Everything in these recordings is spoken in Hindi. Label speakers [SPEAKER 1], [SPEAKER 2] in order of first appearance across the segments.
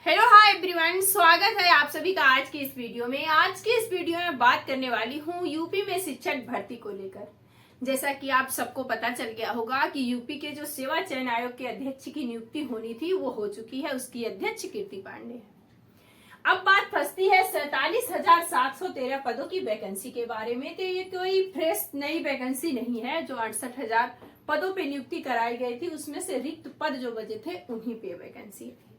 [SPEAKER 1] हेलो हाय एवरीवन, स्वागत है आप सभी का आज की इस वीडियो में। आज की इस वीडियो में बात करने वाली हूँ यूपी में शिक्षक भर्ती को लेकर। जैसा कि आप सबको पता चल गया होगा कि यूपी के जो सेवा चयन आयोग के अध्यक्ष की नियुक्ति होनी थी वो हो चुकी है। उसकी अध्यक्ष कीर्ति पांडे है। अब बात फंसती है 47,713 पदों की वैकेंसी के बारे में। तो ये कोई फ्रेश नई वैकेंसी नहीं है। जो 68,000 पदों पे नियुक्ति कराई गई थी उसमें से रिक्त पद जो बचे थे उन्हीं पे वैकेंसी थी।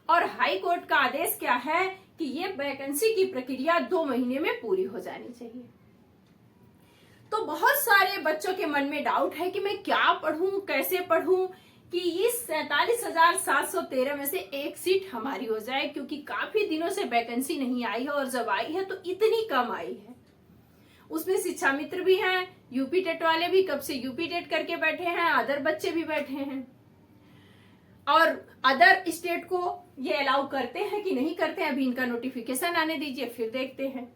[SPEAKER 1] और हाई कोर्ट का आदेश क्या है कि ये वैकेंसी की प्रक्रिया 2 महीने में पूरी हो जानी चाहिए। तो बहुत सारे बच्चों के मन में डाउट है कि मैं क्या पढ़ूं, कैसे पढ़ूं कि इस 47,713 में से एक सीट हमारी हो जाए, क्योंकि काफी दिनों से वैकेंसी नहीं आई है और जब आई है तो इतनी कम आई है। उसमें शिक्षा मित्र भी हैं, यूपी टेट वाले भी कब से यूपी टेट करके बैठे हैं, अदर बच्चे भी बैठे हैं। और अदर स्टेट को ये अलाउ करते हैं कि नहीं करते हैं, अभी इनका नोटिफिकेशन आने दीजिए फिर देखते हैं।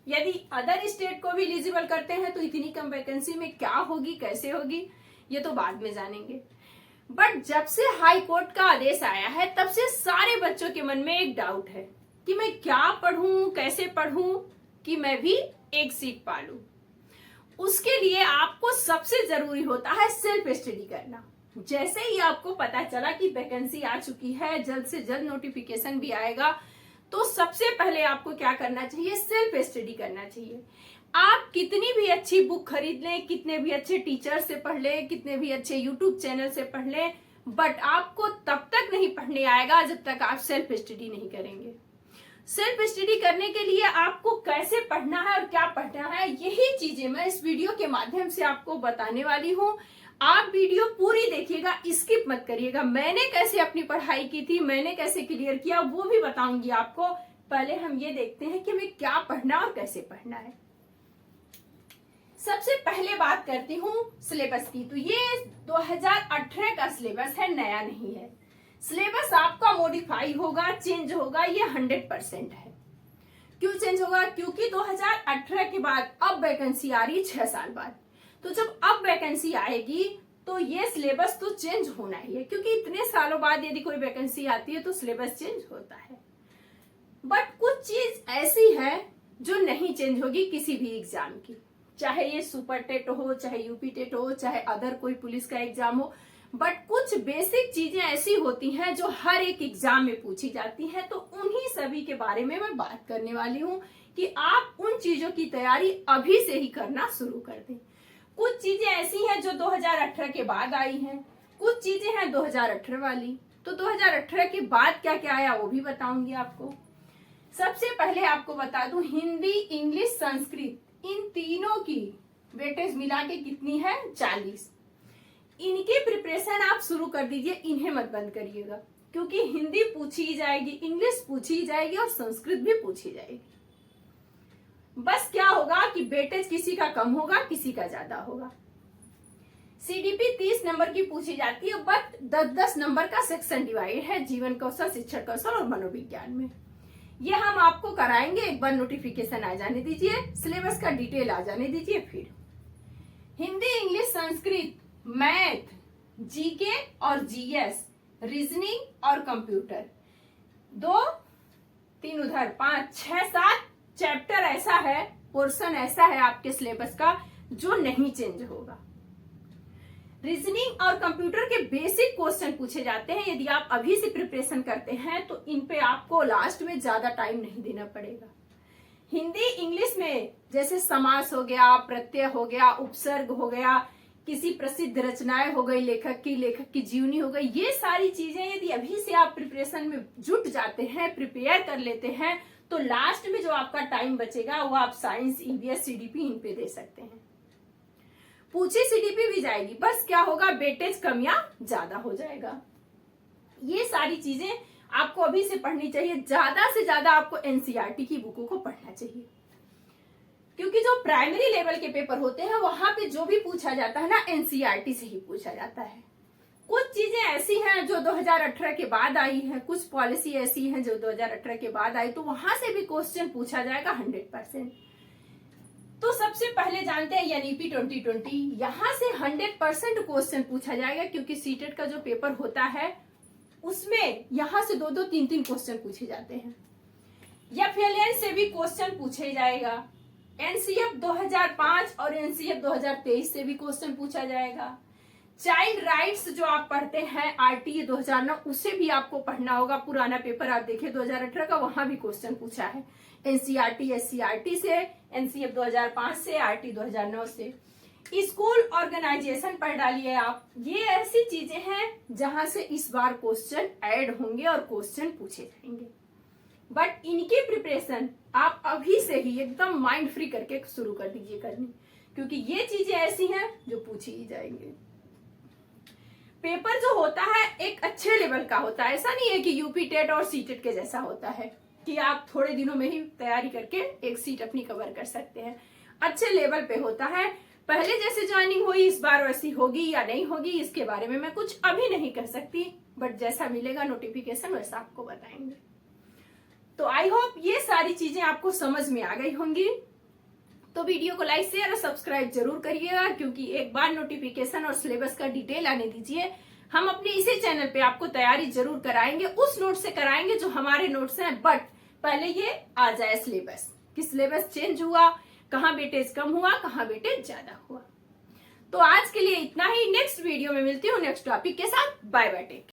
[SPEAKER 1] यदि अदर स्टेट को भी एलिजिबल करते हैं तो इतनी कम वैकेंसी में क्या होगी, कैसे होगी, ये तो बाद में जानेंगे। बट जब से हाई कोर्ट का आदेश आया है तब से सारे बच्चों के मन में एक डाउट है कि मैं क्या पढ़ूं, कैसे पढ़ूं कि मैं भी एक सीट पालूं। उसके लिए आपको सबसे जरूरी होता है सेल्फ स्टडी करना। जैसे ही आपको पता चला कि वैकेंसी आ चुकी है, जल्द से जल्द नोटिफिकेशन भी आएगा, तो सबसे पहले आपको क्या करना चाहिए, सेल्फ स्टडी करना चाहिए। आप कितनी भी अच्छी बुक खरीद लें, कितने भी अच्छे टीचर से पढ़ लें, कितने भी अच्छे यूट्यूब चैनल से पढ़ लें, बट आपको तब तक नहीं पढ़ने आएगा जब तक आप सेल्फ स्टडी नहीं करेंगे। सेल्फ स्टडी करने के लिए आपको कैसे पढ़ना है और क्या पढ़ना है, यही चीजें मैं इस वीडियो के माध्यम से आपको बताने वाली हूँ। आप वीडियो पूरी देखिएगा, स्किप मत करिएगा। मैंने कैसे अपनी पढ़ाई की थी, मैंने कैसे क्लियर किया, वो भी बताऊंगी आपको। पहले हम ये देखते हैं कि हमें क्या पढ़ना और कैसे पढ़ना है। सबसे पहले बात करती हूँ सिलेबस की। तो ये 2018 का सिलेबस है, नया नहीं है। सिलेबस आपका मॉडिफाई होगा, चेंज होगा, ये 100% है। क्यों चेंज होगा? क्योंकि 2018 के बाद अब वैकेंसी आ रही 6 साल बाद। तो जब अब वैकेंसी आएगी तो ये सिलेबस तो चेंज होना ही है, क्योंकि इतने सालों बाद यदि कोई वैकेंसी आती है तो सिलेबस चेंज होता है। बट कुछ चीज ऐसी है जो नहीं चेंज होगी किसी भी एग्जाम की, चाहे ये सुपर टेट हो, चाहे यूपी टेट हो, चाहे अदर कोई पुलिस का एग्जाम हो। बट कुछ बेसिक चीजें ऐसी होती हैं जो हर एक एग्जाम में पूछी जाती हैं। तो उन्हीं सभी के बारे में मैं बात करने वाली हूँ कि आप उन चीजों की तैयारी अभी से ही करना शुरू कर दें। कुछ चीजें ऐसी हैं जो 2018 के बाद आई हैं, कुछ चीजें हैं 2018 वाली। तो 2018 के बाद क्या क्या आया वो भी बताऊंगी आपको। सबसे पहले आपको बता दूं, हिंदी, इंग्लिश, संस्कृत, इन तीनों की वेटेज मिला के कितनी है, 40। इनकी प्रिपरेशन आप शुरू कर दीजिए, इन्हें मत बंद करिएगा, क्योंकि हिंदी पूछी जाएगी, इंग्लिश पूछी जाएगी और संस्कृत भी पूछी जाएगी। बस क्या होगा कि वेटेज किसी का कम होगा, किसी का ज्यादा होगा। सीडीपी 30 नंबर की पूछी जाती है, बट 10-10 नंबर का सेक्शन डिवाइड है, जीवन कौशल, शिक्षण कौशल और मनोविज्ञान में। ये हम आपको कराएंगे, एक बार नोटिफिकेशन आ जाने दीजिए, सिलेबस का डिटेल आ जाने दीजिए। फिर Hindi, English, Sanskrit, math, GK और जीएस, रीजनिंग और कंप्यूटर, 2, 3 उधर, 5, 6, 7 चैप्टर ऐसा है, पोर्शन ऐसा है आपके सिलेबस का जो नहीं चेंज होगा। रीजनिंग और कंप्यूटर के बेसिक क्वेश्चन पूछे जाते हैं। यदि आप अभी से प्रिपरेशन करते हैं तो इन पे आपको लास्ट में ज्यादा टाइम नहीं देना पड़ेगा। हिंदी, इंग्लिश में जैसे समास हो गया, प्रत्यय हो गया, उपसर्ग हो गया, किसी प्रसिद्ध रचनाएं हो गई, लेखक की जीवनी हो गई, ये सारी चीजें यदि अभी से आप प्रिपरेशन में जुट जाते हैं, प्रिपेयर कर लेते हैं, तो लास्ट में जो आपका टाइम बचेगा वो आप साइंस, ईवीएस, सीडीपी इन पे दे सकते हैं। पूछी सीडीपी भी जाएगी, बस क्या होगा, वेटेज कम या ज्यादा हो जाएगा। ये सारी चीजें आपको अभी से पढ़नी चाहिए। ज्यादा से ज्यादा आपको एनसीईआरटी की बुकों को पढ़ना चाहिए, क्योंकि जो प्राइमरी लेवल के पेपर होते हैं वहां पे जो भी पूछा जाता है ना, एनसीईआरटी से ही पूछा जाता है। कुछ चीजें ऐसी हैं जो 2018 के बाद आई हैं, कुछ पॉलिसी ऐसी हैं जो 2018 के बाद आई, तो वहां से भी क्वेश्चन पूछा जाएगा 100%। तो सबसे पहले जानते हैं एनईपी 2020, यहाँ से 100% क्वेश्चन पूछा जाएगा, क्योंकि सीटेट का जो पेपर होता है उसमें यहां से 2-2, 3-3 क्वेश्चन पूछे जाते हैं। FLN से भी क्वेश्चन पूछे जाएगा, NCF 2005 और NCF 2023 से भी क्वेश्चन पूछा जाएगा। चाइल्ड राइट्स जो आप पढ़ते हैं RTA 2009, उसे भी आपको पढ़ना होगा। पुराना पेपर आप देखिए 2018 का, वहां भी क्वेश्चन पूछा है NCERT SCERT से, NCF 2005 से, RT 2009 से। स्कूल ऑर्गेनाइजेशन पढ़ डालिए आप। ये ऐसी चीजें हैं जहां से इस बार क्वेश्चन ऐड होंगे और क्वेश्चन पूछे जाएंगे। बट इनकी प्रिपरेशन आप अभी से ही एकदम माइंड फ्री करके शुरू कर दीजिए करनी, क्योंकि ये चीजें ऐसी हैं जो पूछी ही जाएंगे। पेपर जो होता है एक अच्छे लेवल का होता है, ऐसा नहीं है कि यूपी टेट और सीटेट के जैसा होता है कि आप थोड़े दिनों में ही तैयारी करके एक सीट अपनी कवर कर सकते हैं। अच्छे लेवल पे होता है। पहले जैसे ज्वाइनिंग हुई इस बार वैसी होगी या नहीं होगी, इसके बारे में मैं कुछ अभी नहीं कह सकती, बट जैसा मिलेगा नोटिफिकेशन वैसा आपको बताएंगे। तो आई होप ये सारी चीजें आपको समझ में आ गई होंगी। तो वीडियो को लाइक शेयर और सब्सक्राइब जरूर करिएगा, क्योंकि एक बार नोटिफिकेशन और सिलेबस का डिटेल आने दीजिए। हम अपने इसी चैनल पे आपको तैयारी जरूर कराएंगे, उस नोट से कराएंगे जो हमारे नोट्स हैं, बट पहले ये आ जाए सिलेबस कि सिलेबस चेंज हुआ, कहाँ वेटेज कम हुआ, कहाँ वेटेज ज्यादा हुआ। तो आज के लिए इतना ही। नेक्स्ट वीडियो में मिलती हूँ नेक्स्ट टॉपिक के साथ। Bye bye, take.